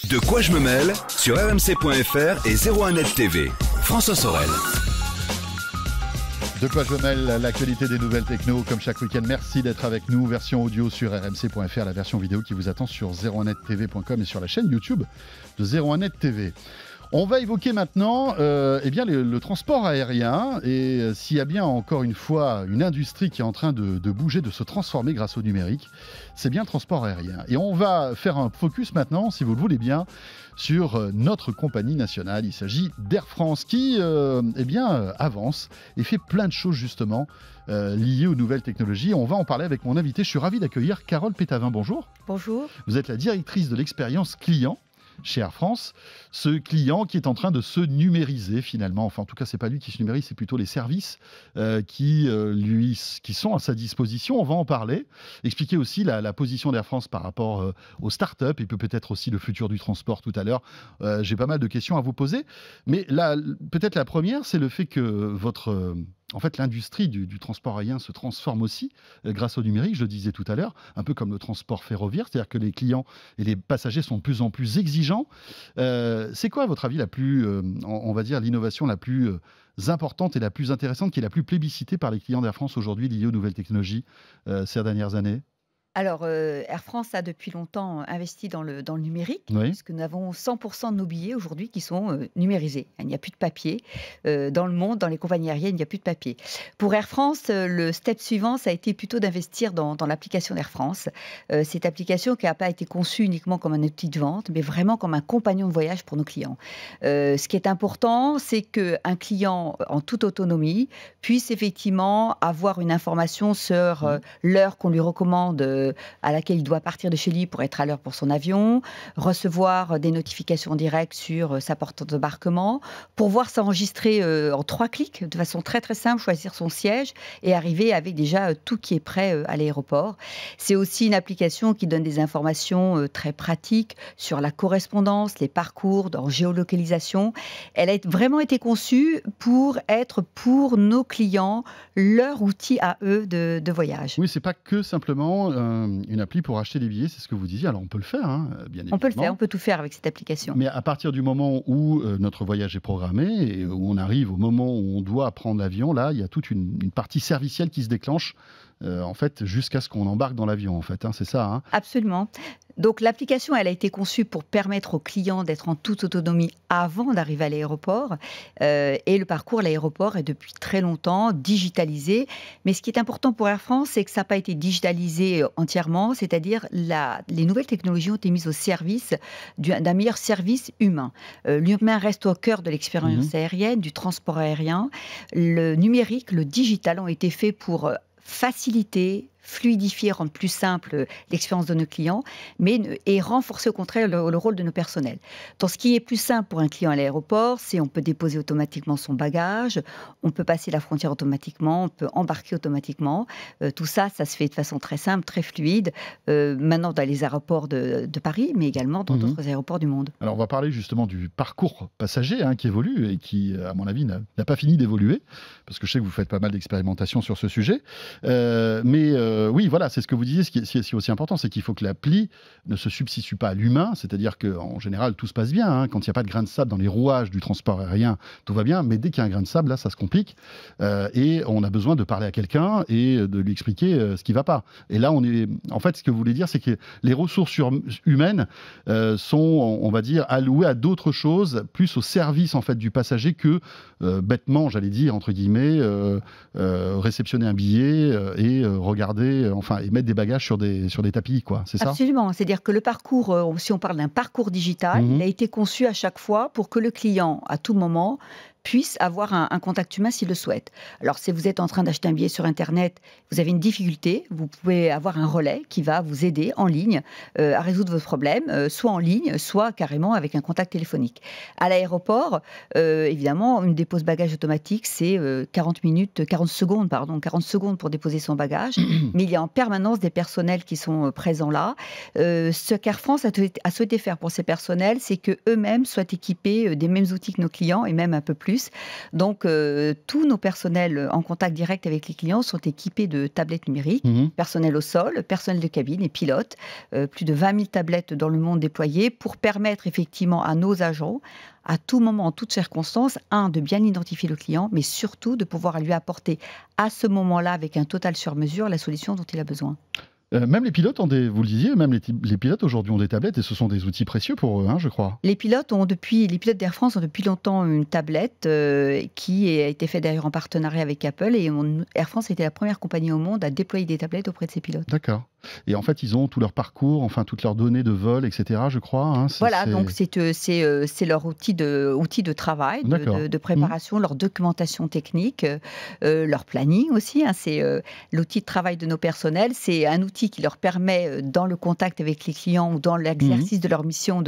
De quoi je me mêle sur rmc.fr et 01net TV. François Sorel. De quoi je me mêle, l'actualité des nouvelles techno comme chaque week-end. Merci d'être avec nous. Version audio sur rmc.fr, la version vidéo qui vous attend sur 01nettv.com et sur la chaîne YouTube de 01net TV. On va évoquer maintenant le transport aérien et s'il y a bien encore une fois une industrie qui est en train de bouger, de se transformer grâce au numérique, c'est bien le transport aérien. Et on va faire un focus maintenant, si vous le voulez bien, sur notre compagnie nationale. Il s'agit d'Air France qui avance et fait plein de choses justement liées aux nouvelles technologies. On va en parler avec mon invité. Je suis ravi d'accueillir Carole Pétavin. Bonjour. Bonjour. Vous êtes la directrice de l'expérience client chez Air France, ce client qui est en train de se numériser finalement. Enfin, en tout cas, c'est pas lui qui se numérise, c'est plutôt les services qui sont à sa disposition. On va en parler. Expliquer aussi la position d'Air France par rapport aux startups et peut-être aussi le futur du transport tout à l'heure. J'ai pas mal de questions à vous poser. Mais là, peut-être la première, c'est le fait que l'industrie du transport aérien se transforme aussi grâce au numérique, je le disais tout à l'heure, un peu comme le transport ferroviaire, c'est-à-dire que les clients et les passagers sont de plus en plus exigeants. C'est quoi, à votre avis, l'innovation la plus importante et la plus intéressante, qui est la plus plébiscitée par les clients d'Air France aujourd'hui liée aux nouvelles technologies ces dernières années ? Alors, Air France a depuis longtemps investi dans le numérique, Oui. puisque nous avons 100% de nos billets aujourd'hui qui sont numérisés. Il n'y a plus de papier. Dans le monde, dans les compagnies aériennes, il n'y a plus de papier. Pour Air France, le step suivant, ça a été plutôt d'investir dans l'application d'Air France. Cette application qui n'a pas été conçue uniquement comme un outil de vente, mais vraiment comme un compagnon de voyage pour nos clients. Ce qui est important, c'est qu'un client, en toute autonomie, puisse effectivement avoir une information sur l'heure qu'on lui recommande à laquelle il doit partir de chez lui pour être à l'heure pour son avion, recevoir des notifications directes sur sa porte d'embarquement, pouvoir s'enregistrer en 3 clics de façon très très simple, choisir son siège et arriver avec déjà tout qui est prêt à l'aéroport. C'est aussi une application qui donne des informations très pratiques sur la correspondance, les parcours, en géolocalisation. Elle a vraiment été conçue pour être pour nos clients leur outil à eux de voyage. Oui, c'est pas que simplement une appli pour acheter des billets, c'est ce que vous disiez. Alors on peut le faire, bien évidemment. On peut le faire, on peut tout faire avec cette application. Mais à partir du moment où notre voyage est programmé et où on arrive au moment où on doit prendre l'avion, là, il y a toute une partie servicielle qui se déclenche, jusqu'à ce qu'on embarque dans l'avion, c'est ça. Absolument. Donc l'application, elle a été conçue pour permettre aux clients d'être en toute autonomie avant d'arriver à l'aéroport. Et le parcours à l'aéroport est depuis très longtemps digitalisé. Mais ce qui est important pour Air France, c'est que ça n'a pas été digitalisé entièrement. C'est-à-dire les nouvelles technologies ont été mises au service d'un meilleur service humain. L'humain reste au cœur de l'expérience aérienne, du transport aérien. Le numérique, le digital ont été faits pour faciliter, fluidifier, rendre plus simple l'expérience de nos clients, et renforcer au contraire le rôle de nos personnels. Donc, ce qui est plus simple pour un client à l'aéroport, c'est on peut déposer automatiquement son bagage, on peut passer la frontière automatiquement, on peut embarquer automatiquement. Tout ça, ça se fait de façon très simple, très fluide, maintenant dans les aéroports de Paris, mais également dans d'autres aéroports du monde. Alors, on va parler justement du parcours passager qui évolue et qui, à mon avis, n'a pas fini d'évoluer, parce que je sais que vous faites pas mal d'expérimentations sur ce sujet. Oui, voilà, c'est ce que vous disiez. Ce qui est aussi important, c'est qu'il faut que l'appli ne se substitue pas à l'humain. C'est-à-dire qu'en général, tout se passe bien. Quand il n'y a pas de grain de sable dans les rouages du transport aérien, tout va bien. Mais dès qu'il y a un grain de sable, là, ça se complique. Et on a besoin de parler à quelqu'un et de lui expliquer ce qui ne va pas. Et là, ce que vous voulez dire, c'est que les ressources humaines sont, on va dire, allouées à d'autres choses, plus au service du passager que bêtement, j'allais dire, entre guillemets, réceptionner un billet et regarder, et mettre des bagages sur des tapis, c'est ça ? Absolument. C'est-à-dire que le parcours, si on parle d'un parcours digital, il a été conçu à chaque fois pour que le client, à tout moment, puisse avoir un contact humain s'il le souhaite. Alors, si vous êtes en train d'acheter un billet sur Internet, vous avez une difficulté, vous pouvez avoir un relais qui va vous aider en ligne à résoudre votre problème, soit en ligne, soit carrément avec un contact téléphonique. À l'aéroport, évidemment, une dépose bagage automatique, c'est 40 secondes pour déposer son bagage, mais il y a en permanence des personnels qui sont présents là. Ce qu'Air France a souhaité faire pour ces personnels, c'est qu'eux-mêmes soient équipés des mêmes outils que nos clients, et même un peu plus, plus. Donc, tous nos personnels en contact direct avec les clients sont équipés de tablettes numériques, personnel au sol, personnel de cabine et pilotes. Plus de 20 000 tablettes dans le monde déployées pour permettre effectivement à nos agents, à tout moment, en toutes circonstances, de bien identifier le client, mais surtout de pouvoir lui apporter à ce moment-là, avec un total sur mesure, la solution dont il a besoin. Même les pilotes vous le disiez, même les pilotes aujourd'hui ont des tablettes et ce sont des outils précieux pour eux, je crois. Les pilotes d'Air France ont depuis longtemps une tablette qui a été faite d'ailleurs en partenariat avec Apple, et Air France était la première compagnie au monde à déployer des tablettes auprès de ses pilotes. D'accord. Et en fait, ils ont tout leur parcours, enfin toutes leurs données de vol, etc., je crois. Voilà, donc c'est leur outil de travail, de préparation, leur documentation technique, leur planning aussi. C'est l'outil de travail de nos personnels. C'est un outil qui leur permet, dans le contact avec les clients ou dans l'exercice de leur mission,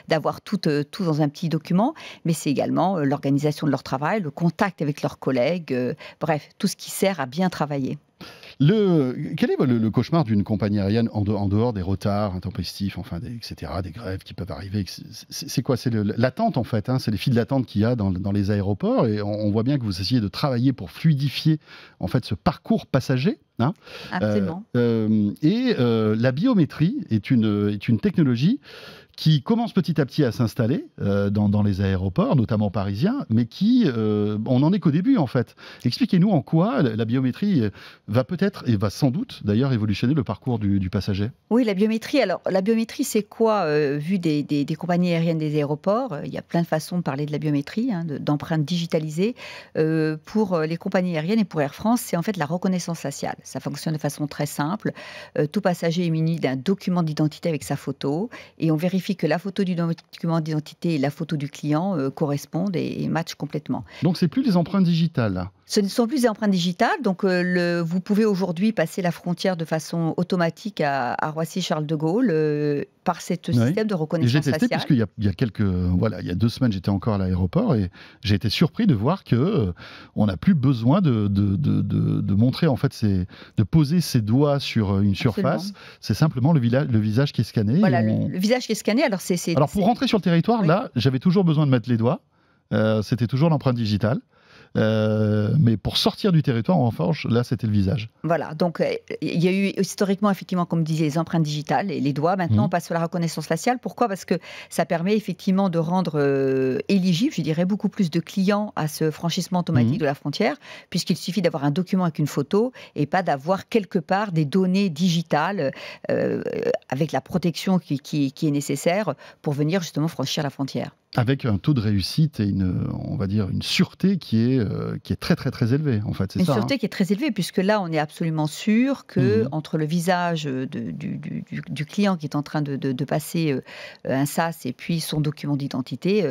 d'avoir tout dans un petit document. Mais c'est également l'organisation de leur travail, le contact avec leurs collègues, bref, tout ce qui sert à bien travailler. Quel est le cauchemar d'une compagnie aérienne en dehors des retards intempestifs, etc., des grèves qui peuvent arriver? C'est quoi? C'est l'attente, en fait. C'est les files d'attente qu'il y a dans les aéroports. Et on voit bien que vous essayez de travailler pour fluidifier en fait, ce parcours passager. Absolument. La biométrie est une technologie qui commence petit à petit à s'installer dans les aéroports, notamment parisiens, mais on n'en est qu'au début, en fait. Expliquez-nous en quoi la biométrie va peut-être, et va sans doute d'ailleurs, révolutionner le parcours du passager. Oui, la biométrie. Alors, la biométrie, c'est quoi, vu des compagnies aériennes des aéroports? Il y a plein de façons de parler de la biométrie, d'empreintes digitalisées. Pour les compagnies aériennes et pour Air France, c'est en fait la reconnaissance faciale. Ça fonctionne de façon très simple. Tout passager est muni d'un document d'identité avec sa photo, et on vérifie que la photo du document d'identité et la photo du client correspondent et matchent complètement. Donc, c'est plus les empreintes digitales, là. Ce ne sont plus des empreintes digitales. Donc, vous pouvez aujourd'hui passer la frontière de façon automatique à Roissy-Charles de Gaulle par ce système de reconnaissance faciale. J'ai testé puisqu'il y a 2 semaines, j'étais encore à l'aéroport et j'ai été surpris de voir que on n'a plus besoin de montrer, en fait, de poser ses doigts sur une surface. C'est simplement le visage qui est scanné. Voilà, le visage qui est scanné. Alors, pour rentrer sur le territoire, là, j'avais toujours besoin de mettre les doigts. C'était toujours l'empreinte digitale. Mais pour sortir du territoire, en revanche, là, c'était le visage. Voilà, donc il y a eu historiquement, effectivement, comme disait, les empreintes digitales et les doigts. Maintenant, on passe sur la reconnaissance faciale. Pourquoi? Parce que ça permet effectivement de rendre éligible, je dirais, beaucoup plus de clients à ce franchissement automatique de la frontière, puisqu'il suffit d'avoir un document avec une photo et pas d'avoir quelque part des données digitales avec la protection qui est nécessaire pour venir justement franchir la frontière. Avec un taux de réussite et on va dire une sûreté qui est très très très élevée, en fait. Une sûreté qui est très élevée, puisque là, on est absolument sûr que entre le visage du client qui est en train de passer un SAS et puis son document d'identité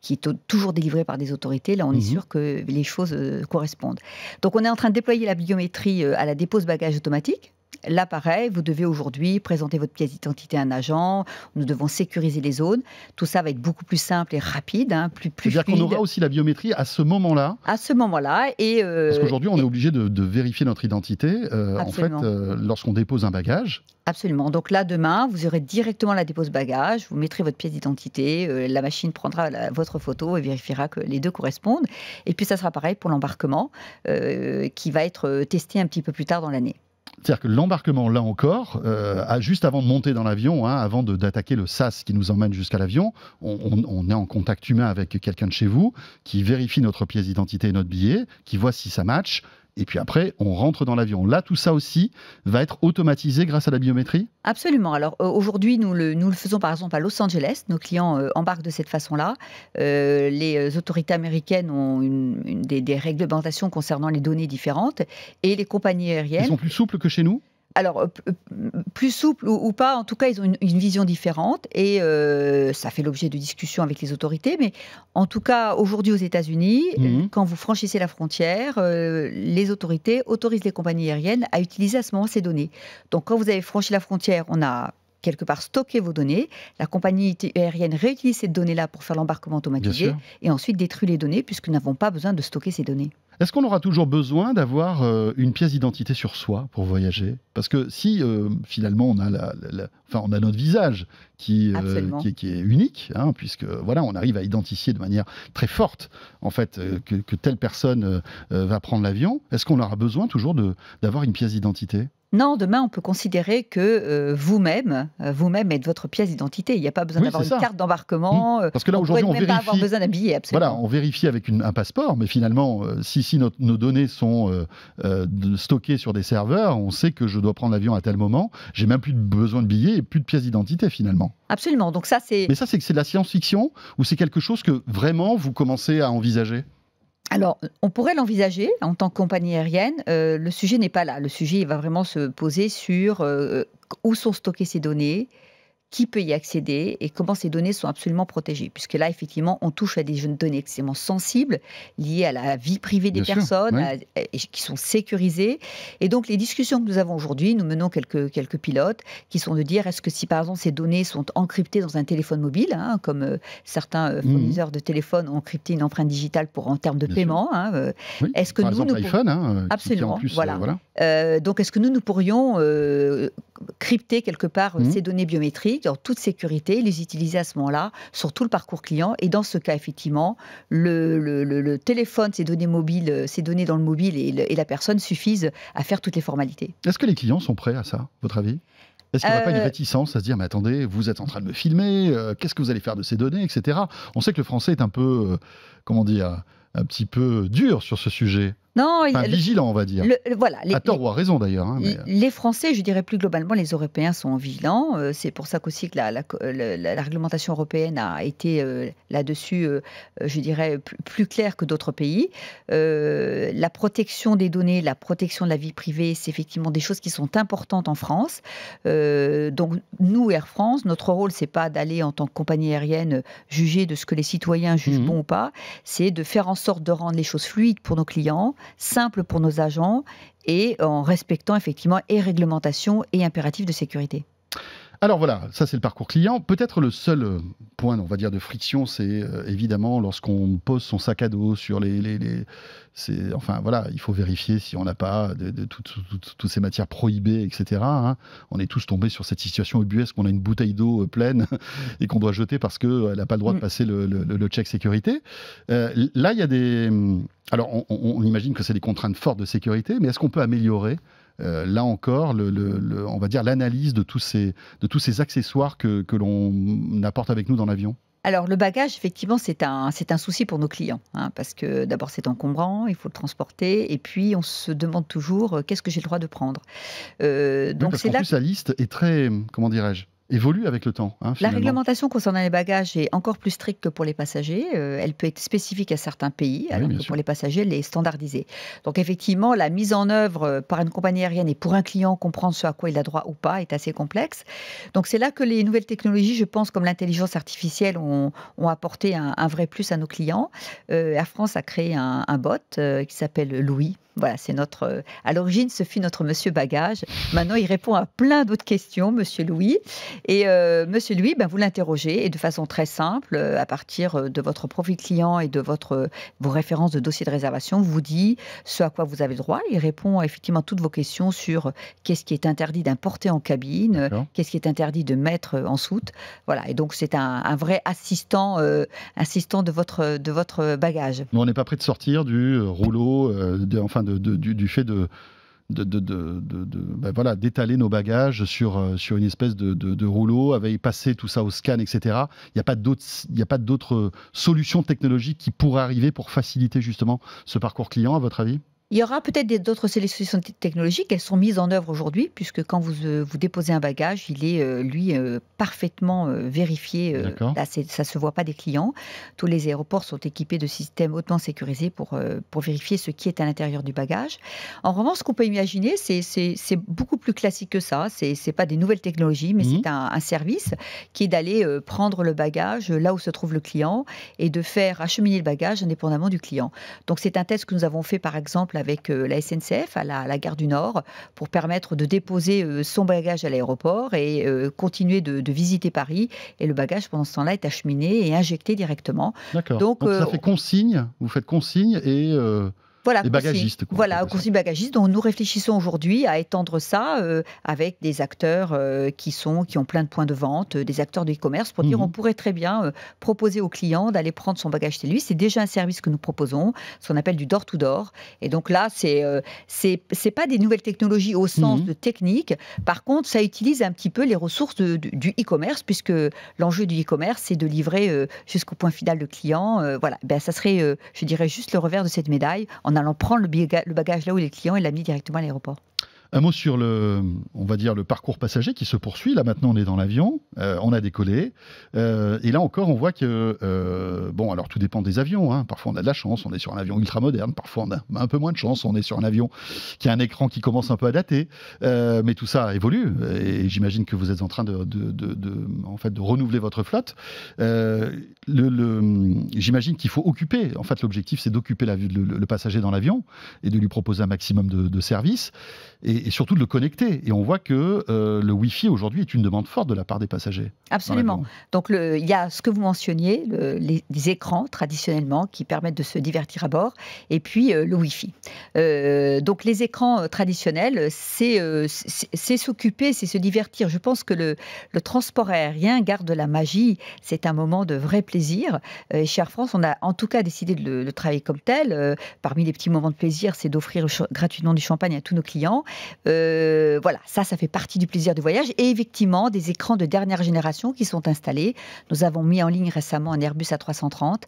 qui est toujours délivré par des autorités, là, on est sûr que les choses correspondent. Donc, on est en train de déployer la biométrie à la dépose bagages automatique. Là, pareil, vous devez aujourd'hui présenter votre pièce d'identité à un agent. Nous devons sécuriser les zones. Tout ça va être beaucoup plus simple et rapide, plus fluide. C'est-à-dire qu'on aura aussi la biométrie à ce moment-là. À ce moment-là. Parce qu'aujourd'hui, on est obligé de vérifier notre identité en fait, lorsqu'on dépose un bagage. Absolument. Donc là, demain, vous aurez directement la dépose bagage. Vous mettrez votre pièce d'identité. La machine prendra votre photo et vérifiera que les deux correspondent. Et puis, ça sera pareil pour l'embarquement qui va être testé un petit peu plus tard dans l'année. C'est-à-dire que l'embarquement, là encore, juste avant de monter dans l'avion, avant d'attaquer le SAS qui nous emmène jusqu'à l'avion, on est en contact humain avec quelqu'un de chez vous qui vérifie notre pièce d'identité et notre billet, qui voit si ça match, et puis après, on rentre dans l'avion. Là, tout ça aussi va être automatisé grâce à la biométrie? Absolument. Alors aujourd'hui, nous le faisons par exemple à Los Angeles. Nos clients embarquent de cette façon-là. Les autorités américaines ont des réglementations concernant les données différentes. Et les compagnies aériennes... Ils sont plus souples que chez nous? Alors, plus souple ou pas, en tout cas, ils ont une vision différente et ça fait l'objet de discussions avec les autorités. Mais en tout cas, aujourd'hui aux États-Unis, quand vous franchissez la frontière, les autorités autorisent les compagnies aériennes à utiliser à ce moment ces données. Donc, quand vous avez franchi la frontière, on a quelque part stocker vos données. La compagnie aérienne réutilise ces données-là pour faire l'embarquement automatisé et ensuite détruit les données puisque nous n'avons pas besoin de stocker ces données. Est-ce qu'on aura toujours besoin d'avoir une pièce d'identité sur soi pour voyager? Parce que si finalement on a, on a notre visage qui est unique, hein, puisque voilà, on arrive à identifier de manière très forte en fait que telle personne va prendre l'avion, est-ce qu'on aura besoin toujours d'avoir une pièce d'identité? Non, demain, on peut considérer que vous-même êtes votre pièce d'identité. Il n'y a pas besoin d'avoir une carte d'embarquement. Parce que là, aujourd'hui, on vérifie. Pas avoir besoin d'un billet, absolument. Voilà, on vérifie avec un passeport, mais finalement, si nos données sont stockées sur des serveurs, on sait que je dois prendre l'avion à tel moment. J'ai même plus besoin de billets et plus de pièces d'identité, finalement. Absolument. Donc ça, c'est. Mais ça, c'est de la science-fiction ou c'est quelque chose que vraiment vous commencez à envisager? Alors, on pourrait l'envisager en tant que compagnie aérienne. Le sujet n'est pas là. Le sujet, il va vraiment se poser sur où sont stockées ces données, qui peut y accéder et comment ces données sont absolument protégées. Puisque là, effectivement, on touche à des données extrêmement sensibles, liées à la vie privée des personnes, qui sont sécurisées. Et donc, les discussions que nous avons aujourd'hui, nous menons quelques pilotes, qui sont de dire, est-ce que si, par exemple, ces données sont encryptées dans un téléphone mobile, hein, comme certains fournisseurs de téléphones ont encrypté une empreinte digitale en termes de paiement, est-ce que par exemple, l'iPhone, absolument, qui en plus, voilà. Donc, est-ce que nous pourrions crypter quelque part ces données biométriques en toute sécurité, les utiliser à ce moment-là sur tout le parcours client. Et dans ce cas, effectivement, le téléphone, ces données mobiles, ces données dans le mobile et la personne suffisent à faire toutes les formalités. Est-ce que les clients sont prêts à ça, à votre avis? Est-ce qu'il n'y aurait pas une réticence à se dire, mais attendez, vous êtes en train de me filmer, qu'est-ce que vous allez faire de ces données, etc. On sait que le français est un peu, comment dire, un petit peu dur sur ce sujet. Non, vigilant, on va dire. Voilà, à tort ou à raison, d'ailleurs. Hein, les Français, je dirais plus globalement, les Européens sont vigilants. C'est pour ça qu'aussi que la réglementation européenne a été là-dessus, je dirais, plus claire que d'autres pays. La protection des données, la protection de la vie privée, c'est effectivement des choses qui sont importantes en France. Donc, nous, Air France, notre rôle, c'est pas d'aller en tant que compagnie aérienne juger de ce que les citoyens jugent bon ou pas. C'est de faire en sorte de rendre les choses fluides pour nos clients, simple pour nos agents et en respectant effectivement et réglementation et impératifs de sécurité. Alors voilà, ça c'est le parcours client. Peut-être le seul point, on va dire, de friction, c'est évidemment lorsqu'on pose son sac à dos sur enfin voilà, il faut vérifier si on n'a pas toutes ces matières prohibées, etc. Hein. On est tous tombés sur cette situation ubuesque qu'on a une bouteille d'eau pleine et qu'on doit jeter parce qu'elle n'a pas le droit de passer le check sécurité. Là, il y a des... Alors, on imagine que c'est des contraintes fortes de sécurité, mais est-ce qu'on peut améliorer là encore, on va dire l'analyse de tous ces accessoires que l'on apporte avec nous dans l'avion? Alors, le bagage, effectivement, c'est un souci pour nos clients, hein, parce que d'abord, c'est encombrant, il faut le transporter, et puis on se demande toujours qu'est-ce que j'ai le droit de prendre. Donc, parce qu'en plus, la liste est très, comment dirais-je, évolue avec le temps. Hein, la réglementation concernant les bagages est encore plus stricte que pour les passagers. Elle peut être spécifique à certains pays, alors que pour les passagers, elle est standardisée. Donc effectivement, la mise en œuvre par une compagnie aérienne et pour un client, comprendre ce à quoi il a droit ou pas est assez complexe. Donc c'est là que les nouvelles technologies, je pense, comme l'intelligence artificielle, ont apporté un vrai plus à nos clients. Air France a créé un bot qui s'appelle Louis. Voilà, c'est à l'origine, ce fut notre monsieur bagage. Maintenant, il répond à plein d'autres questions, monsieur Louis. Et monsieur Louis, vous l'interrogez et de façon très simple, à partir de votre profil client et de vos références de dossier de réservation, vous dit ce à quoi vous avez droit. Il répond effectivement à toutes vos questions sur qu'est-ce qui est interdit d'importer en cabine, qu'est-ce qui est interdit de mettre en soute. Voilà, et donc c'est un vrai assistant de votre bagage. On n'est pas prêt de sortir du rouleau, du fait d'étaler nos bagages sur une espèce de rouleau, avec passer tout ça au scan, etc. Il n'y a pas d'autres solutions technologiques qui pourraient arriver pour faciliter justement ce parcours client, à votre avis ? Il y aura peut-être d'autres solutions technologiques. Elles sont mises en œuvre aujourd'hui, puisque quand vous déposez un bagage, il est, parfaitement vérifié. Là, ça ne se voit pas des clients. Tous les aéroports sont équipés de systèmes hautement sécurisés pour vérifier ce qui est à l'intérieur du bagage. En revanche, ce qu'on peut imaginer, c'est beaucoup plus classique que ça. Ce n'est pas des nouvelles technologies, mais c'est un service qui est d'aller prendre le bagage là où se trouve le client et de faire acheminer le bagage indépendamment du client. Donc, c'est un test que nous avons fait, par exemple, avec la SNCF à la gare du Nord pour permettre de déposer son bagage à l'aéroport et continuer de visiter Paris. Et le bagage, pendant ce temps-là, est acheminé et injecté directement. D'accord. Donc ça fait consigne, vous faites consigne et... Voilà, les bagagistes. Quoi, voilà, consigne bagagiste. Donc nous réfléchissons aujourd'hui à étendre ça avec des acteurs qui ont plein de points de vente, des acteurs de e-commerce, pour dire on pourrait très bien proposer aux clients d'aller prendre son bagage chez lui. C'est déjà un service que nous proposons, ce qu'on appelle du door-to-door. Et donc là, c'est pas des nouvelles technologies au sens de technique. Par contre, ça utilise un petit peu les ressources du e-commerce, puisque l'enjeu du e-commerce, c'est de livrer jusqu'au point final le client. Voilà, ben, ça serait, je dirais, juste le revers de cette médaille, en allant prendre le bagage là où il est client et l'amener directement à l'aéroport. Un mot sur on va dire le parcours passager qui se poursuit. Là maintenant, on est dans l'avion, on a décollé, et là encore, on voit que bon, alors tout dépend des avions. Hein. Parfois, on a de la chance, on est sur un avion ultra moderne. Parfois, on a un peu moins de chance, on est sur un avion qui a un écran qui commence un peu à dater. Mais tout ça évolue, et j'imagine que vous êtes en train en fait, de renouveler votre flotte. J'imagine qu'il faut occuper. En fait, l'objectif, c'est d'occuper le passager dans l'avion et de lui proposer un maximum de services. Et surtout de le connecter. Et on voit que le Wi-Fi aujourd'hui est une demande forte de la part des passagers. Absolument. Donc il y a ce que vous mentionniez, les écrans traditionnellement qui permettent de se divertir à bord, et puis le Wi-Fi. Donc les écrans traditionnels, c'est s'occuper, c'est se divertir. Je pense que le transport aérien garde la magie. C'est un moment de vrai plaisir. Et chez Air France, on a en tout cas décidé de le travailler comme tel. Parmi les petits moments de plaisir, c'est d'offrir gratuitement du champagne à tous nos clients. Voilà, ça fait partie du plaisir du voyage. Et effectivement, des écrans de dernière génération qui sont installés. Nous avons mis en ligne récemment un Airbus A330,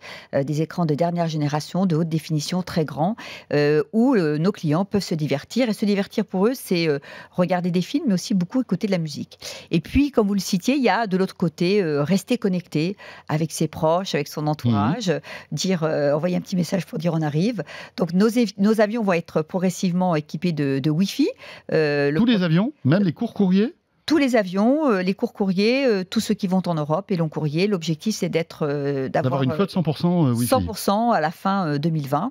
des écrans de dernière génération, de haute définition, très grands, où nos clients peuvent se divertir. Et se divertir pour eux, c'est regarder des films, mais aussi beaucoup écouter de la musique. Et puis, comme vous le citiez, il y a de l'autre côté, rester connecté avec ses proches, avec son entourage, envoyer un petit message pour dire on arrive. Donc, nos avions vont être progressivement équipés de Wi-Fi. Tous les avions, même les courts courriers? Tous les avions, les courts courriers, tous ceux qui vont en Europe et long courrier. L'objectif, c'est d'avoir une flotte 100% Wi-Fi. 100% à la fin 2020.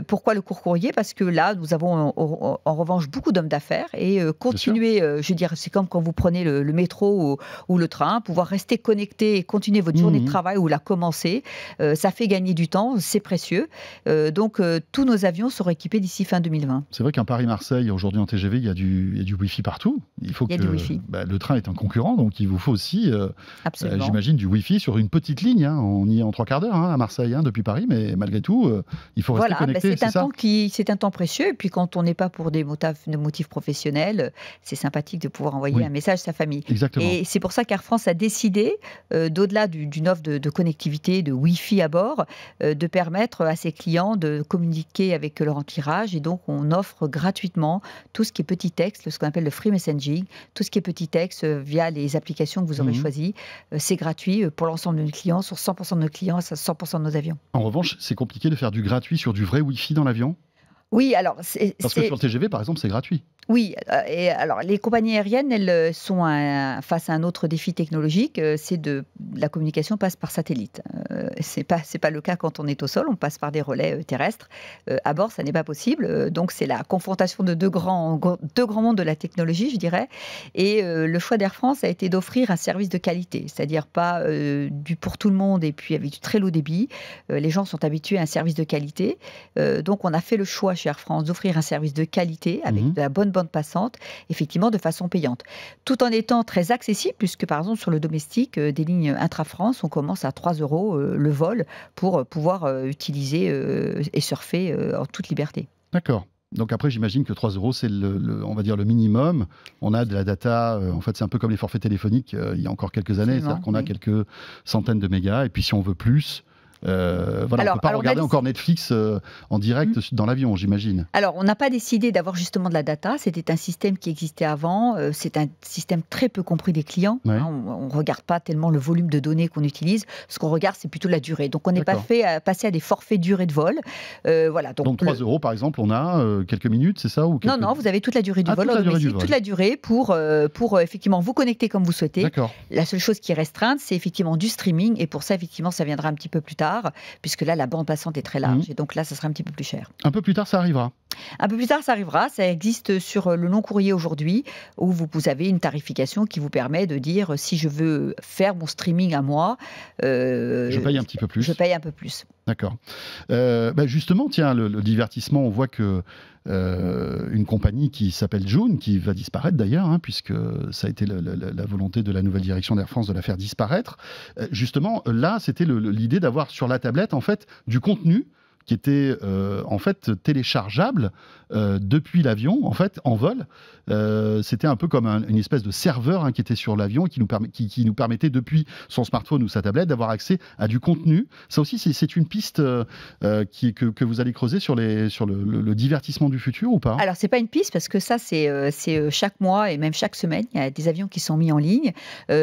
Pourquoi le court courrier? Parce que là, nous avons en revanche beaucoup d'hommes d'affaires et continuer, je veux dire, c'est comme quand vous prenez le métro ou le train, pouvoir rester connecté et continuer votre journée de travail ou la commencer, ça fait gagner du temps, c'est précieux. Donc, tous nos avions seront équipés d'ici fin 2020. C'est vrai qu'un Paris-Marseille, aujourd'hui en TGV, il y a du Wi-Fi partout. Il faut que le train est un concurrent, donc il vous faut aussi, j'imagine, du Wi-Fi sur une petite ligne. Hein. On y est en 3/4 d'heure à Marseille, depuis Paris, mais malgré tout, il faut rester connecté. C'est un temps précieux, et puis quand on n'est pas pour des motifs professionnels, c'est sympathique de pouvoir envoyer un message à sa famille. Exactement. Et c'est pour ça qu'Air France a décidé, d'au-delà d'une offre de connectivité, de Wi-Fi à bord, de permettre à ses clients de communiquer avec leur entourage, et donc on offre gratuitement tout ce qui est petit texte, ce qu'on appelle le free messaging, tout ce qui est petit texte via les applications que vous aurez choisies. C'est gratuit pour l'ensemble de nos clients, sur 100% de nos clients, sur 100% de nos avions. En revanche, c'est compliqué de faire du gratuit sur du vrai Wi-Fi dans l'avion? Oui, alors... Parce que sur le TGV, par exemple, c'est gratuit. Oui, et alors les compagnies aériennes, elles sont face à un autre défi technologique, la communication passe par satellite. C'est pas le cas quand on est au sol, on passe par des relais terrestres. À bord, ça n'est pas possible. Donc c'est la confrontation de deux grands mondes de la technologie, je dirais. Et le choix d'Air France a été d'offrir un service de qualité, c'est-à-dire pas du pour tout le monde et puis avec du très low débit. Les gens sont habitués à un service de qualité. Donc on a fait le choix chez Air France d'offrir un service de qualité avec de la bonne bande passante, effectivement de façon payante, tout en étant très accessible, puisque par exemple sur le domestique, des lignes intra-France, on commence à 3 € le vol pour pouvoir utiliser et surfer en toute liberté. D'accord. Donc après, j'imagine que 3 €, c'est on va dire le minimum. On a de la data, en fait, c'est un peu comme les forfaits téléphoniques il y a encore quelques années, c'est-à-dire qu'on a quelques centaines de mégas, et puis si on veut plus... on ne peut pas regarder encore Netflix en direct dans l'avion, j'imagine. Alors, on n'a pas décidé d'avoir justement de la data. C'était un système qui existait avant. C'est un système très peu compris des clients. Ouais. On ne regarde pas tellement le volume de données qu'on utilise. Ce qu'on regarde, c'est plutôt la durée. Donc, on n'est pas fait à passer à des forfaits durée de vol. Voilà. Donc 3 €, par exemple, on a quelques minutes, c'est ça ou quelques... Non, vous avez toute la durée du vol. Toute la durée pour effectivement vous connecter comme vous souhaitez. La seule chose qui est restreinte, c'est effectivement du streaming. Et pour ça, effectivement, ça viendra un petit peu plus tard, puisque là, la bande passante est très large, et donc là, ça sera un petit peu plus cher. Un peu plus tard, ça arrivera. Un peu plus tard, ça arrivera. Ça existe sur le long courrier aujourd'hui, où vous avez une tarification qui vous permet de dire si je veux faire mon streaming à moi, Je paye un petit peu plus. je paye un peu plus. D'accord. Justement, tiens, le divertissement, on voit que une compagnie qui s'appelle Joon, qui va disparaître d'ailleurs, hein, puisque ça a été la volonté de la nouvelle direction d'Air France de la faire disparaître. Justement, là, c'était l'idée d'avoir sur la tablette, en fait, du contenu qui était en fait téléchargeable depuis l'avion, en fait, en vol. C'était un peu comme une espèce de serveur, hein, qui était sur l'avion et qui nous permettait, depuis son smartphone ou sa tablette, d'avoir accès à du contenu. Ça aussi, c'est une piste que vous allez creuser sur le divertissement du futur ou pas? Alors, c'est pas une piste parce que ça, c'est chaque mois et même chaque semaine, il y a des avions qui sont mis en ligne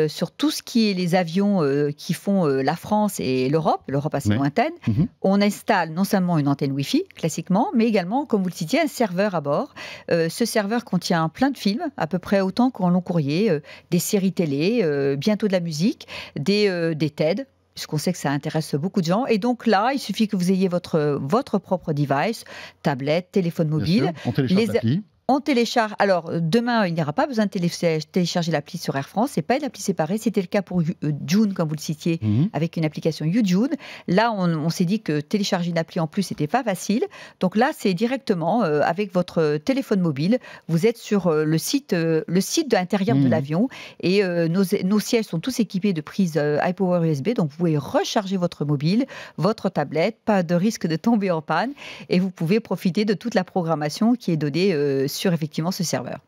sur tout ce qui est les avions qui font la France et l'Europe assez Oui. lointaine. Mhm. On installe non seulement une antenne Wi-Fi, classiquement, mais également, comme vous le citiez, un serveur à bord. Ce serveur contient plein de films, à peu près autant qu'en long courrier, des séries télé, bientôt de la musique, des TED, puisqu'on sait que ça intéresse beaucoup de gens. Et donc là, il suffit que vous ayez votre propre device, tablette, téléphone Bien mobile. sûr, on télécharge l'appli. On télécharge. Alors, demain, il n'y aura pas besoin de télécharger l'appli sur Air France. Ce n'est pas une appli séparée. C'était le cas pour Joon, comme vous le citiez, avec une application YouJoon. Là, on s'est dit que télécharger une appli en plus, ce n'était pas facile. Donc là, c'est directement avec votre téléphone mobile. Vous êtes sur le site de l'intérieur de l'avion. Et nos sièges sont tous équipés de prises iPower USB. Donc, vous pouvez recharger votre mobile, votre tablette. Pas de risque de tomber en panne. Et vous pouvez profiter de toute la programmation qui est donnée sur effectivement ce serveur.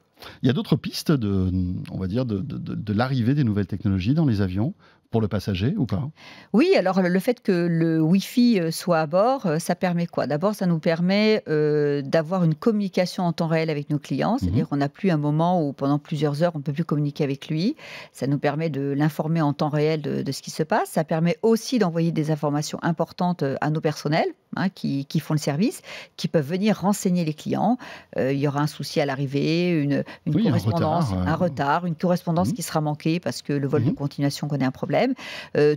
Il y a d'autres pistes on va dire, de l'arrivée des nouvelles technologies dans les avions pour le passager ou pas? Oui, alors le fait que le Wi-Fi soit à bord, ça permet quoi? D'abord, ça nous permet d'avoir une communication en temps réel avec nos clients, c'est-à-dire qu'on n'a plus un moment où pendant plusieurs heures, on ne peut plus communiquer avec lui. Ça nous permet de l'informer en temps réel de ce qui se passe. Ça permet aussi d'envoyer des informations importantes à nos personnels, hein, qui font le service, qui peuvent venir renseigner les clients. Il y aura un souci à l'arrivée, une Oui, correspondance, un retard, une correspondance qui sera manquée parce que le vol de continuation connaît un problème.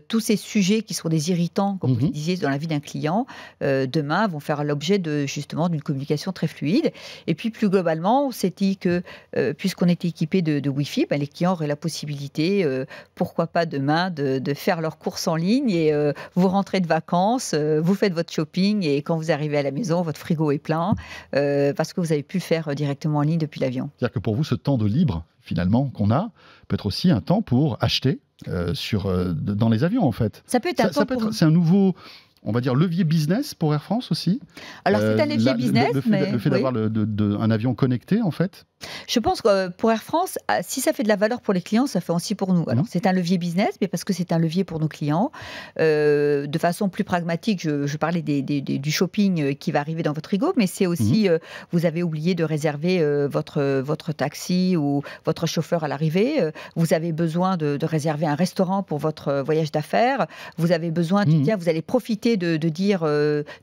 Tous ces sujets qui sont des irritants, comme vous le disiez, dans la vie d'un client, demain vont faire l'objet justement d'une communication très fluide. Et puis plus globalement, on s'est dit que puisqu'on était équipé de Wi-Fi, les clients auraient la possibilité, pourquoi pas demain, de faire leurs courses en ligne et vous rentrez de vacances, vous faites votre shopping et quand vous arrivez à la maison, votre frigo est plein parce que vous avez pu le faire directement en ligne depuis l'avion. C'est-à-dire que pour vous, ce temps de libre, finalement, qu'on a, peut être aussi un temps pour acheter dans les avions, en fait. Ça peut être un temps pour... C'est un nouveau, on va dire, levier business pour Air France aussi. Alors, c'est un levier business, le fait d'avoir un avion connecté, en fait. Je pense que pour Air France, si ça fait de la valeur pour les clients, ça fait aussi pour nous. Alors, c'est un levier business, mais parce que c'est un levier pour nos clients. De façon plus pragmatique, je parlais du shopping qui va arriver dans votre frigo, mais c'est aussi, vous avez oublié de réserver votre taxi ou votre chauffeur à l'arrivée. Vous avez besoin de réserver un restaurant pour votre voyage d'affaires. Vous avez besoin, tiens, vous allez profiter de dire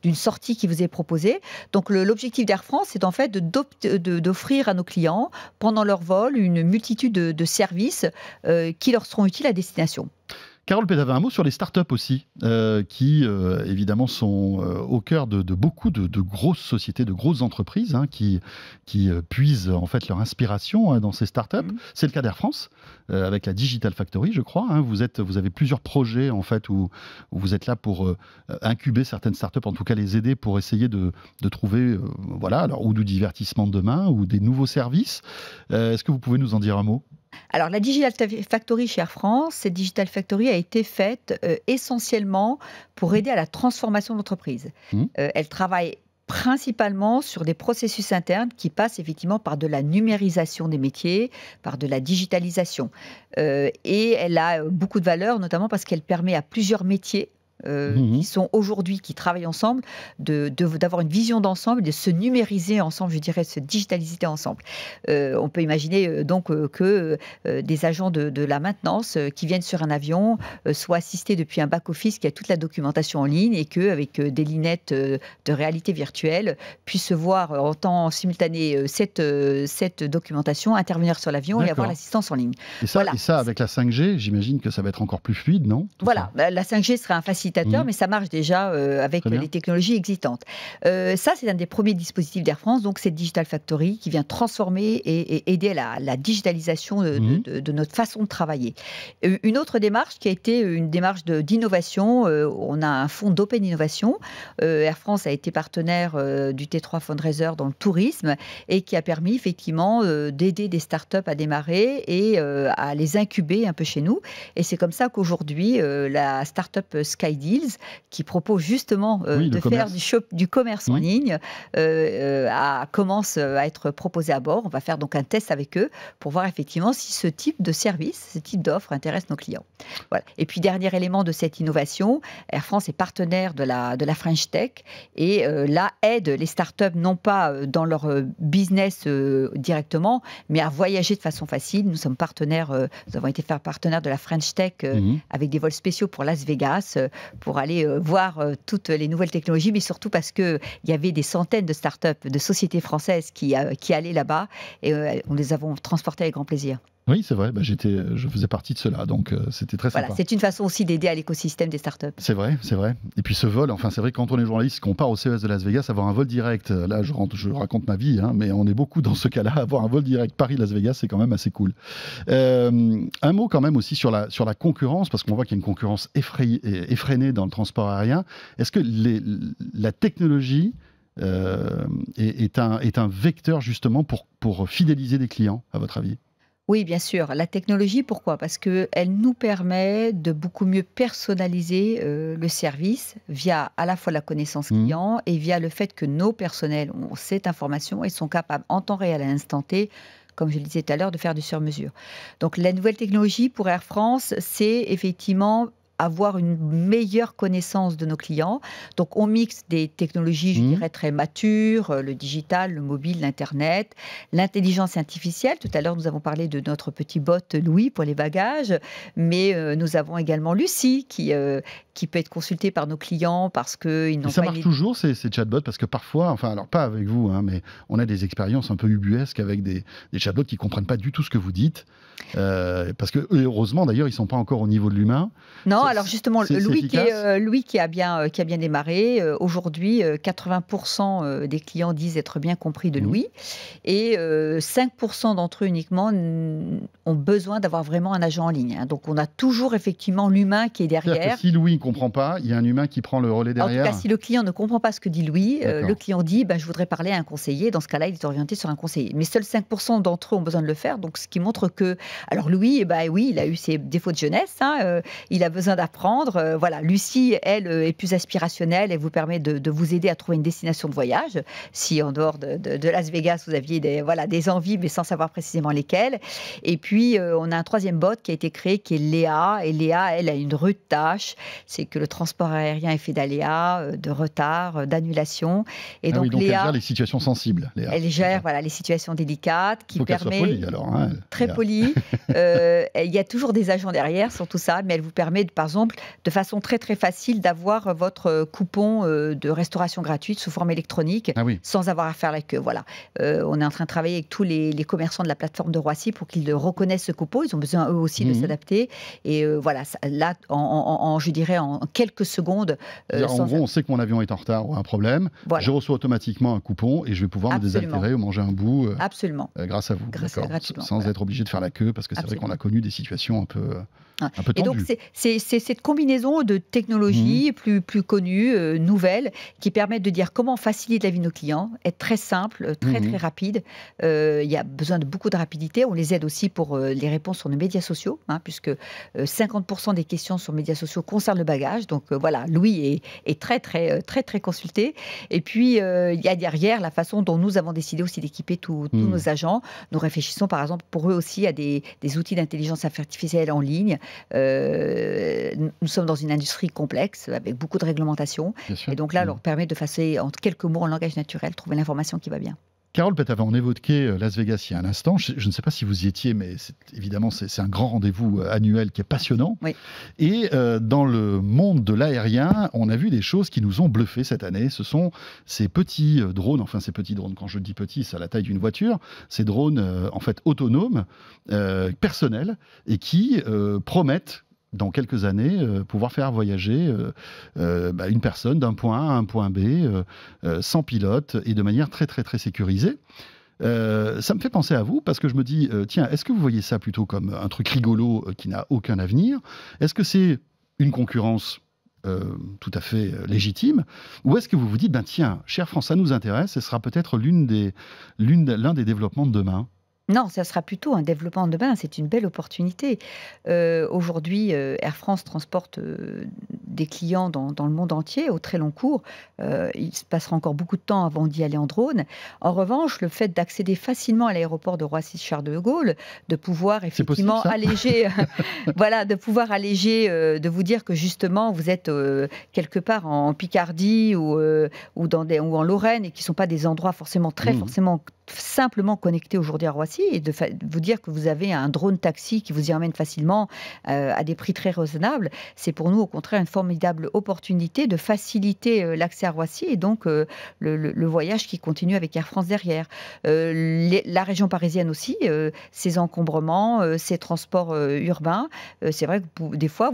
d'une sortie qui vous est proposée. Donc, l'objectif d'Air France, c'est en fait d'offrir à nos clients pendant leur vol une multitude de services qui leur seront utiles à destination. Carole Pédavin, un mot sur les startups aussi, qui évidemment sont au cœur de beaucoup de grosses sociétés, de grosses entreprises, hein, qui puisent en fait leur inspiration dans ces startups. C'est le cas d'Air France, avec la Digital Factory, je crois. Hein. Vous avez plusieurs projets en fait où vous êtes là pour incuber certaines startups, en tout cas les aider pour essayer de trouver, alors, ou du divertissement de demain ou des nouveaux services. Est-ce que vous pouvez nous en dire un mot? Alors, la Digital Factory chez Air France, cette Digital Factory a été faite essentiellement pour aider à la transformation de l'entreprise. Elle travaille principalement sur des processus internes qui passent effectivement par de la numérisation des métiers, par de la digitalisation. Et elle a beaucoup de valeur, notamment parce qu'elle permet à plusieurs métiers qui sont aujourd'hui, qui travaillent ensemble, d'avoir une vision d'ensemble, de se numériser ensemble, je dirais, se digitaliser ensemble. On peut imaginer donc que des agents de la maintenance qui viennent sur un avion soient assistés depuis un back-office qui a toute la documentation en ligne et qu'avec des lunettes de réalité virtuelle puissent voir en temps simultané cette documentation, intervenir sur l'avion et avoir l'assistance en ligne. Et ça, avec la 5G, j'imagine que ça va être encore plus fluide, non? Voilà, la 5G sera un facilitateur capacitateur, mais ça marche déjà avec les technologies existantes. Ça, c'est un des premiers dispositifs d'Air France, donc c'est Digital Factory qui vient transformer et aider à la digitalisation de notre façon de travailler. Une autre démarche qui a été une démarche d'innovation, on a un fonds d'Open Innovation. Air France a été partenaire du T3 Fundraiser dans le tourisme et qui a permis effectivement d'aider des startups à démarrer et à les incuber un peu chez nous. Et c'est comme ça qu'aujourd'hui, la startup SkyDeals, qui propose justement de faire du commerce en ligne, commence à être proposée à bord. On va faire donc un test avec eux pour voir effectivement si ce type de service, ce type d'offre intéresse nos clients. Voilà. Et puis, dernier élément de cette innovation, Air France est partenaire de la French Tech et là aide les startups non pas dans leur business directement, mais à voyager de façon facile. Nous sommes partenaires, nous avons été partenaires de la French Tech avec des vols spéciaux pour Las Vegas pour aller voir toutes les nouvelles technologies, mais surtout parce qu'il y avait des centaines de startups, de sociétés françaises qui allaient là-bas et on les avons transportées avec grand plaisir. Oui, c'est vrai, je faisais partie de cela, donc c'était très sympa. Voilà, c'est une façon aussi d'aider à l'écosystème des startups. C'est vrai, c'est vrai. Et puis ce vol, enfin c'est vrai que quand on est journaliste, qu'on part au CES de Las Vegas, avoir un vol direct, là je raconte ma vie, mais on est beaucoup dans ce cas-là, avoir un vol direct Paris-Las Vegas, c'est quand même assez cool. Un mot quand même aussi sur la concurrence, parce qu'on voit qu'il y a une concurrence effrénée dans le transport aérien. Est-ce que la technologie est un vecteur justement pour fidéliser des clients, à votre avis ? Oui, bien sûr. La technologie, pourquoi? Parce qu'elle nous permet de beaucoup mieux personnaliser le service via à la fois la connaissance client et via le fait que nos personnels ont cette information et sont capables en temps réel à l'instant T, comme je le disais tout à l'heure, de faire du sur-mesure. Donc la nouvelle technologie pour Air France, c'est effectivement avoir une meilleure connaissance de nos clients. Donc, on mixe des technologies, je dirais, très matures, le digital, le mobile, l'Internet, l'intelligence artificielle. Tout à l'heure, nous avons parlé de notre petit bot Louis pour les bagages, mais nous avons également Lucie qui peut être consultée par nos clients parce qu'ils n'ont pas... Ça marche toujours, ces chatbots, parce que parfois, enfin, alors pas avec vous, mais on a des expériences un peu ubuesques avec des chatbots qui ne comprennent pas du tout ce que vous dites. Parce que, heureusement, d'ailleurs, ils ne sont pas encore au niveau de l'humain. Non, alors justement, Louis qui a bien démarré. Aujourd'hui, 80% des clients disent être bien compris de Louis. Et 5% d'entre eux uniquement ont besoin d'avoir vraiment un agent en ligne. Donc, on a toujours effectivement l'humain qui est derrière. Que si Louis ne comprend pas, il y a un humain qui prend le relais derrière. En tout cas, si le client ne comprend pas ce que dit Louis, le client dit je voudrais parler à un conseiller. Dans ce cas-là, il est orienté sur un conseiller. Mais seuls 5% d'entre eux ont besoin de le faire. Donc, ce qui montre que... Alors, Louis, oui, il a eu ses défauts de jeunesse. Il a besoin d'apprendre. Voilà, Lucie, elle, est plus aspirationnelle. Elle vous permet de vous aider à trouver une destination de voyage. Si en dehors de Las Vegas, vous aviez des envies, mais sans savoir précisément lesquelles. Et puis, on a un troisième bot qui a été créé, qui est Léa. Et Léa, elle a une rude tâche. C'est que le transport aérien est fait d'aléas, de retards, d'annulations. Et donc, donc Léa, elle gère les situations sensibles. Léa. Elle gère les situations délicates. Il faut qu'elle soit polie, alors. Très polie. Il y a toujours des agents derrière sur tout ça, mais elle vous permet, par exemple, de façon très très facile, d'avoir votre coupon de restauration gratuite sous forme électronique, sans avoir à faire la queue. Voilà. On est en train de travailler avec tous les commerçants de la plateforme de Roissy pour qu'ils reconnaissent ce coupon. Ils ont besoin eux aussi de s'adapter. Et voilà, là, je dirais en quelques secondes. En gros, on sait que mon avion est en retard ou un problème. Voilà. Je reçois automatiquement un coupon et je vais pouvoir me désaltérer ou manger un bout. Grâce à vous. Sans être obligé de faire la queue, parce que c'est vrai qu'on a connu des situations un peu tendues. Et donc, c'est cette combinaison de technologies plus connues, nouvelles, qui permettent de dire comment faciliter la vie de nos clients, être très simple, très rapide. Il y a besoin de beaucoup de rapidité. On les aide aussi pour les réponses sur nos médias sociaux, puisque 50% des questions sur les médias sociaux concernent le bagage. Donc voilà, Louis est très consulté. Et puis, il y a derrière la façon dont nous avons décidé aussi d'équiper tous nos agents. Nous réfléchissons par exemple pour eux aussi à des outils d'intelligence artificielle en ligne. Nous sommes dans une industrie complexe avec beaucoup de réglementations. Et donc là, on leur permet de passer en quelques mots en langage naturel, trouver l'information qui va bien. Carole Pétavin, on évoquait Las Vegas il y a un instant. Je ne sais pas si vous y étiez, mais évidemment, c'est un grand rendez-vous annuel qui est passionnant. Oui. Et dans le monde de l'aérien, on a vu des choses qui nous ont bluffés cette année. Ce sont ces petits drones, quand je dis petits, c'est à la taille d'une voiture, ces drones en fait autonomes, personnels, et qui promettent dans quelques années, pouvoir faire voyager une personne d'un point A à un point B, sans pilote et de manière très très très sécurisée. Ça me fait penser à vous, parce que je me dis, tiens, est-ce que vous voyez ça plutôt comme un truc rigolo qui n'a aucun avenir? Est-ce que c'est une concurrence tout à fait légitime? Ou est-ce que vous vous dites, ben tiens, Air France, ça nous intéresse, ce sera peut-être l'un des développements de demain? Non, ça sera plutôt un développement de demain, c'est une belle opportunité. Aujourd'hui, Air France transporte des clients dans le monde entier, au très long cours. Il se passera encore beaucoup de temps avant d'y aller en drone. En revanche, le fait d'accéder facilement à l'aéroport de Roissy-Charles de Gaulle, de pouvoir effectivement alléger, voilà, de pouvoir alléger, de vous dire que justement vous êtes quelque part en Picardie ou en Lorraine, et qui ne sont pas des endroits forcément simplement connectés aujourd'hui à Roissy, et de vous dire que vous avez un drone taxi qui vous y emmène facilement à des prix très raisonnables, c'est pour nous au contraire une formidable opportunité de faciliter l'accès à Roissy, et donc le voyage qui continue avec Air France derrière. La région parisienne aussi, ses encombrements, ses transports urbains, c'est vrai que des fois,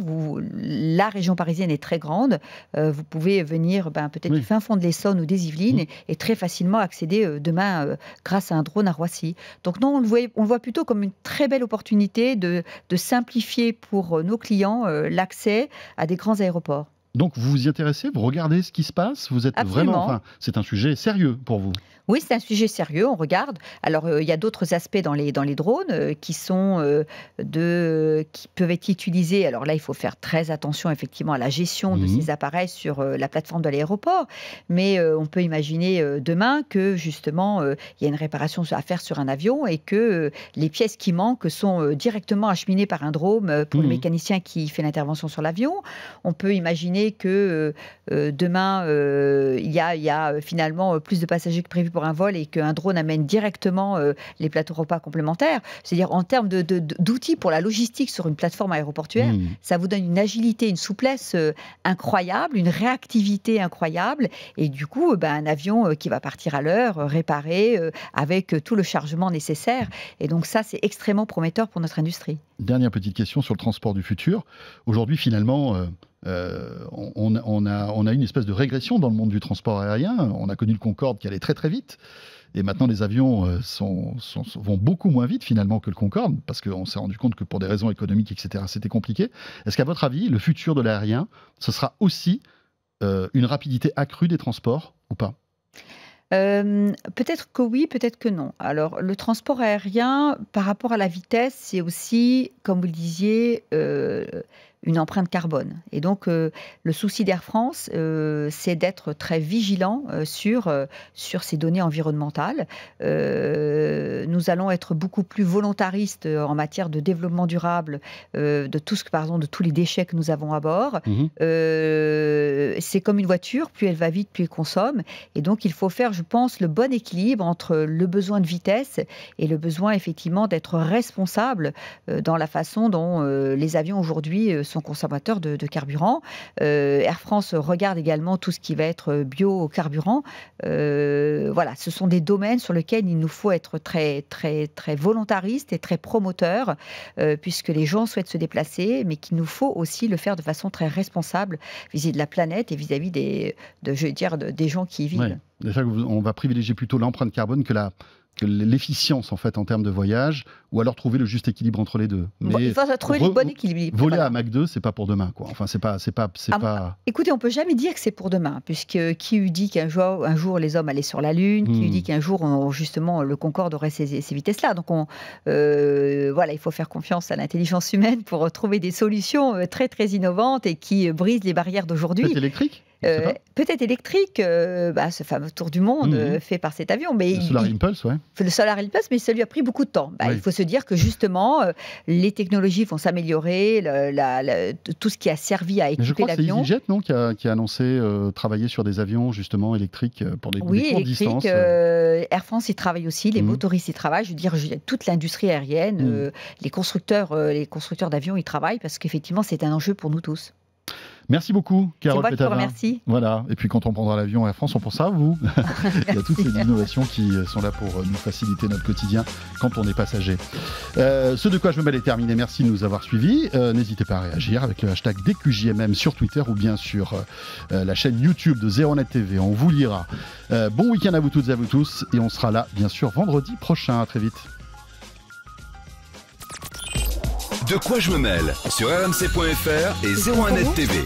la région parisienne est très grande, vous pouvez venir peut-être du fin fond de l'Essonne ou des Yvelines et très facilement accéder demain grâce à un drone à Roissy. Donc non, on le voit plutôt comme une très belle opportunité de simplifier pour nos clients l'accès à des grands aéroports. Donc vous vous y intéressez, vous regardez ce qui se passe, vous êtes Absolument. vraiment, c'est un sujet sérieux pour vous. Oui, c'est un sujet sérieux, on regarde. Alors, il y a d'autres aspects dans les drones qui peuvent être utilisés. Alors là, il faut faire très attention effectivement à la gestion de ces appareils sur la plateforme de l'aéroport. Mais on peut imaginer demain que justement, il y a une réparation à faire sur un avion, et que les pièces qui manquent sont directement acheminées par un drone pour le mécanicien qui fait l'intervention sur l'avion. On peut imaginer que demain, il y a finalement plus de passagers que prévu pour un vol, et qu'un drone amène directement les plateaux repas complémentaires. C'est-à-dire, en termes d'outils pour la logistique sur une plateforme aéroportuaire, ça vous donne une agilité, une souplesse incroyable, une réactivité incroyable, et du coup, un avion qui va partir à l'heure, réparé, avec tout le chargement nécessaire. Et donc ça, c'est extrêmement prometteur pour notre industrie. Dernière petite question sur le transport du futur. Aujourd'hui, finalement, on a une espèce de régression dans le monde du transport aérien. On a connu le Concorde qui allait très très vite. Et maintenant, les avions vont beaucoup moins vite finalement que le Concorde, parce qu'on s'est rendu compte que pour des raisons économiques, etc., c'était compliqué. Est-ce qu'à votre avis, le futur de l'aérien, ce sera aussi une rapidité accrue des transports ou pas ? Peut-être que oui, peut-être que non. Alors, le transport aérien, par rapport à la vitesse, c'est aussi, comme vous le disiez, une empreinte carbone. Et donc, le souci d'Air France, c'est d'être très vigilant sur ces données environnementales. Nous allons être beaucoup plus volontaristes en matière de développement durable de tous les déchets que nous avons à bord. C'est comme une voiture, plus elle va vite, plus elle consomme. Et donc, il faut faire, je pense, le bon équilibre entre le besoin de vitesse et le besoin, effectivement, d'être responsable dans la façon dont les avions aujourd'hui sont consommateurs de carburant. Air France regarde également tout ce qui va être biocarburant. Voilà, ce sont des domaines sur lesquels il nous faut être très, très, très volontaristes et très promoteurs, puisque les gens souhaitent se déplacer, mais qu'il nous faut aussi le faire de façon très responsable vis-à-vis de la planète et vis-à-vis des gens qui y vivent. Ouais. Déjà, on va privilégier plutôt l'empreinte carbone que l'efficience en fait en termes de voyage, ou alors trouver le juste équilibre entre les deux. Mais il faut trouver le bon équilibre. Voler à Mach 2, c'est pas pour demain, quoi. Enfin, c'est pas. Écoutez, on peut jamais dire que c'est pour demain, puisque qui eût dit qu'un jour les hommes allaient sur la Lune, qui eût dit qu'un jour justement le Concorde aurait ces vitesses-là. Donc voilà, il faut faire confiance à l'intelligence humaine pour trouver des solutions très très innovantes et qui brisent les barrières d'aujourd'hui. Peut-être électrique. Peut-être électrique, ce fameux tour du monde fait par cet avion. Mais le Solar Impulse, ouais. Le Solar Impulse, mais ça lui a pris beaucoup de temps. Il faut se dire que justement, les technologies vont s'améliorer, tout ce qui a servi à équiper l'avion. Je crois que c'est EasyJet, non, qui a annoncé travailler sur des avions justement électriques pour des courtes distances. Air France y travaille aussi, les motoristes y travaillent. Je veux dire, toute l'industrie aérienne, les constructeurs d'avions y travaillent, parce qu'effectivement, c'est un enjeu pour nous tous. Merci beaucoup, Carole C'est moi qui vous Pétavin. remercie. Voilà. Et puis quand on prendra l'avion Air France, on pense à vous. Il y a toutes ces innovations qui sont là pour nous faciliter notre quotidien quand on est passager. Ce de quoi je me mêle est terminé. Merci de nous avoir suivis. N'hésitez pas à réagir avec le hashtag DQJMM sur Twitter ou bien sur la chaîne YouTube de 01net TV. On vous lira. Bon week-end à vous toutes et à vous tous. Et on sera là, bien sûr, vendredi prochain. À très vite. De quoi je me mêle sur rmc.fr et 01net TV.